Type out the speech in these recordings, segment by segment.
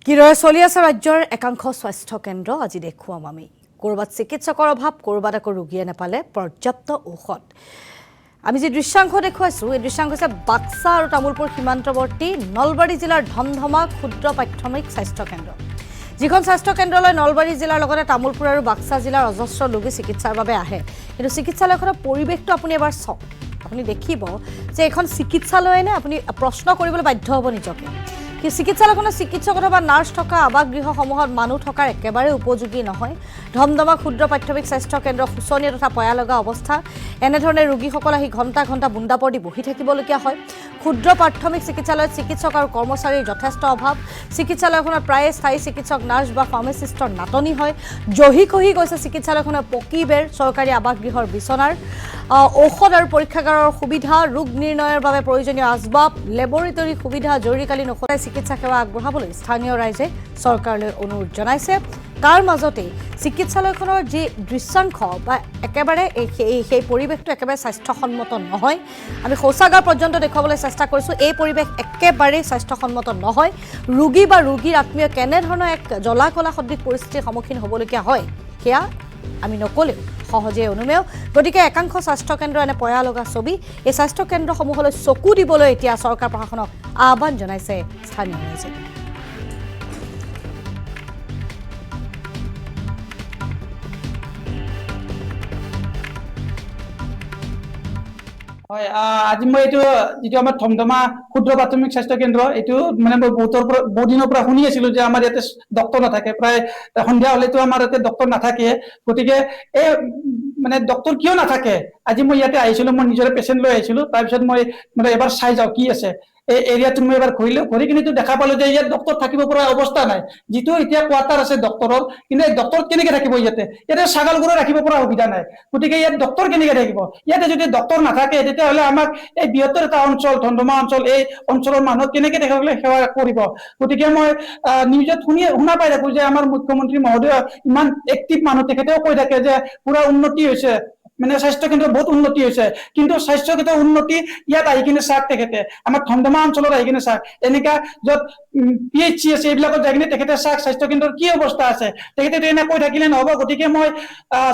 কিদৰে চলি আছে ৰাজ্যৰ একাংশ স্বাস্থ্য কেন্দ্ৰ আজি দেখুৱাম আমি কৰবাত চিকিৎসকৰ অভাৱ কৰবাত আকৌ ৰোগীয়ে নাপালে পৰ্যাপ্ত ঔষধ আমি যে দৃশ্যাংশ দেখুৱাইছো এই দৃশ্যাংশ হৈছে বাক্সা আৰু তামুলপুৰ সীমান্তৱৰ্তী নলবাৰী জিলাৰ ধমধমা ক্ষুদ্ৰ প্ৰাথমিক স্বাস্থ্য কেন্দ্ৰ যিখন স্বাস্থ্য কেন্দ্ৰলৈ নলবাৰী জিলাৰ লগতে তামুলপুৰ আৰু বাক্সা জিলাৰ অজস্ৰ ৰোগী চিকিৎসাৰ বাবে আহে কিন্তু চিকিৎসালয়খনৰ পৰিৱেশটো আপুনি এবাৰ চাওক আপুনি দেখিব যে এখন চিকিৎসালয় নে আপুনি প্ৰশ্ন কৰিবলৈ বাধ্য হ'ব নিজকে কি চিকিৎসালয়খনৰ চিকিৎসক অথবা নাৰ্ছ থকা আৱাসগৃহসমূহত মানুহ থকাৰ একেবাৰে উপযোগী নহয় ধমধমা ক্ষুদ্ৰ প্ৰাথমিক স্বাস্থ্য কেন্দ্ৰ শোচনীয় তথা পয়ালগা অৱস্থা এনেধৰণে ৰোগীসকল আহি ঘণ্টা ঘণ্টা বুন্দাপৰ দি বহি থাকিবলগীয়া হয় ক্ষুদ্ৰ প্ৰাথমিক চিকিৎসালয়ত চিকিৎসক আৰু কৰ্মচাৰীৰ যথেষ্ট অভাৱ চিকিৎসালয়খনত প্ৰায়ে স্থায়ী চিকিৎসক নাৰ্ছ বা ফাৰ্মাচিষ্টৰ নাটনি হয় জহি কহি গৈছে চিকিৎসালয়খনৰ পকী বেৰ চৰকাৰী আৱাসগৃহৰ বিচনাৰ ঔষধ আৰু পৰীক্ষাগাৰৰ সুবিধা ৰোগ নিৰ্ণয়ৰ বাবে প্ৰয়োজনীয় আচবাব লেবৰেটৰী সুবিধা জৰুৰীকালীন ঔষধ চিকিৎসা সেৱা আগবঢ়াবলৈ স্থানীয় ৰাইজে চৰকাৰলৈ অনুৰোধ জনাইছে তাৰ মাজতে চিকিৎসালয়খনৰ যি দৃশ্যাংশ বা একেবাৰে সেই পৰিৱেশটো একেবাৰে স্বাস্থ্যসন্মত নহয় আমি শৌচাগাৰ পৰ্যন্ত দেখুৱাবলৈ চেষ্টা কৰিছোঁ এই পৰিৱেশ একেবাৰে স্বাস্থ্যসন্মত নহয় ৰোগী বা ৰোগীৰ আত্মীয় কেনেধৰণৰ এক জ্বলা-কলা সদৃশ পৰিস্থিতিৰ সন্মুখীন হ'বলগীয়া হয় সেয়া আমি নকলেও সহজে অনুমেয় গতিকে একাংশ স্বাস্থ্য কেন্দ্ৰ এনে পয়া লগা ছবি এই স্বাস্থ্য কেন্দ্ৰসমূহলৈ চকু দিবলৈ এতিয়া চৰকাৰ প্ৰশাসনক আহ্বান জনাইছে স্থানীয় ৰাইজে হয় আজি মই এইটো যেটো আমাৰ ধমধমা ক্ষুদ্ৰ প্ৰাথমিক স্বাস্থ্য কেন্দ্ৰ এইটো মানে মই বহুত দিনৰ পৰা শুনি আছিলো যে আমাৰ ইয়াতে ডক্টৰ নাথাকে প্ৰায় সন্ধিয়া হলেতো আমাৰ ইয়াতে ডক্টৰ নাথাকে গতিকে এই মানে ডক্টৰ কিয় নাথাকে আজি মই ইয়াতে আহিছিলো মই নিজৰে পেচেণ্ট লৈ আহিছিলো তাৰপিছত মই মানে এবাৰ চাই যাওঁ কি আছে এই এৰিয়াটো মই এবাৰ ঘূৰি কিনে দেখা পালো যে ইয়াত ডক্টৰ থাকিব পৰা অৱস্থা নাই যিটো এতিয়া কোৱাৰ্টাৰ আছে ডক্টৰৰ কিন্তু এই ডক্টৰ কেনেকে থাকিব ইয়াতে ছাগল গৰু ৰাখিব পৰা সুবিধা নাই গতিকে ইয়াত ডক্টৰ কেনেকে থাকিব ইয়াতে যদি ডক্টৰ নাথাকে তেতিয়াহ'লে আমাক এই বৃহত্তৰ এটা অঞ্চল ধমধমা অঞ্চল এই অঞ্চলৰ মানুহ কেনেকে তেখেতসকলে সেৱা কৰিব গতিকে মই নিউজত শুনা পাই থাকো যে আমাৰ মুখ্যমন্ত্ৰী মহোদয় ইমান এক্টিভ মানুহ তেখেতেও কৈ থাকে যে পুৰা উন্নতি হৈছে মানে স্বাস্থ্য কেন্দ্ৰ বহুত উন্নতি হৈছে কিন্তু স্বাস্থ্য কেন্দ্ৰ উন্নতি ইয়াত আহি কিনে চাওক তেখেতে আমাৰ ধমধমা অঞ্চলত আহি কিনে চাওক এনেকা য'ত PHC আছে এইবিলাকত যাই কিনে তেখেতে চাওক স্বাস্থ্য কেন্দ্ৰৰ কি অৱস্থা আছে তেখেতে এনে কৈ থাকিলে নহ'ব গতিকে মই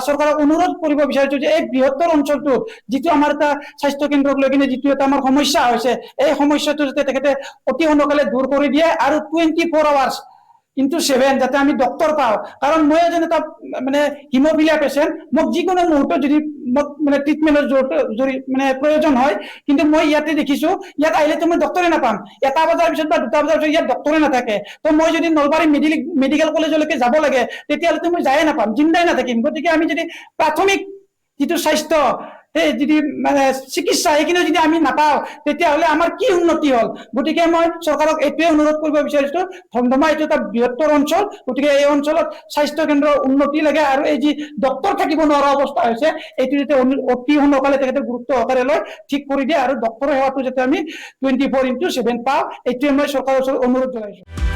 চৰকাৰক অনুৰোধ কৰিব বিচাৰিছো যে এই বৃহত্তৰ অঞ্চলটো যিটো আমাৰ এটা স্বাস্থ্য কেন্দ্ৰক লৈ কিনে যিটো এটা আমাৰ সমস্যা হৈছে এই সমস্যাটো যাতে তেখেতে অতি সোনকালে দূৰ কৰি দিয়ে আৰু 24 আৱাৰ্ছ into 7 যাতে আমি ডক্টৰ পাওঁ কাৰণ মই এজন এটা মানে হিমোফিলিয়া পেশেন্ট মোক যিকোনো মুহূৰ্তত যদি মোক মানে ট্ৰিটমেন্টৰ মানে প্ৰয়োজন হয় কিন্তু মই ইয়াতে দেখিছো ইয়াত আহিলে তুমি ডক্টৰে নাপাম এটা বজাৰ পিছত বা দুটা বজাৰ পিছত ইয়াত ডক্টৰে নাথাকে তো মই যদি নলবাৰী মেডিকেল কলেজলৈকে যাব লাগে তেতিয়াহ'লে তুমি যায়ে নাপাম জিন্দাই নাথাকিম গতিকে আমি যদি প্ৰাথমিক যিটো স্বাস্থ্য এই যদি মানে চিকিৎসা এইখিনি যদি আমি নাপাওঁ তেতিয়াহ'লে আমাৰ কি উন্নতি হ'ল গতিকে মই চৰকাৰক এইটোৱে অনুৰোধ কৰিব বিচাৰিছো ধমধমা এইটো এটা বৃহত্তৰ অঞ্চল গতিকে এই অঞ্চলত স্বাস্থ্য কেন্দ্ৰৰ উন্নতি লাগে আৰু এই যি ডক্টৰ থাকিব নোৱাৰা অৱস্থা হৈছে এইটো যাতে অতি সোনকালে তেখেতে গুৰুত্ব সহকাৰে লৈ ঠিক কৰি দিয়ে আৰু ডক্টৰৰ সেৱাটো যাতে আমি 24/7 পাওঁ এইটোৱে মই চৰকাৰৰ ওচৰত অনুৰোধ জনাইছো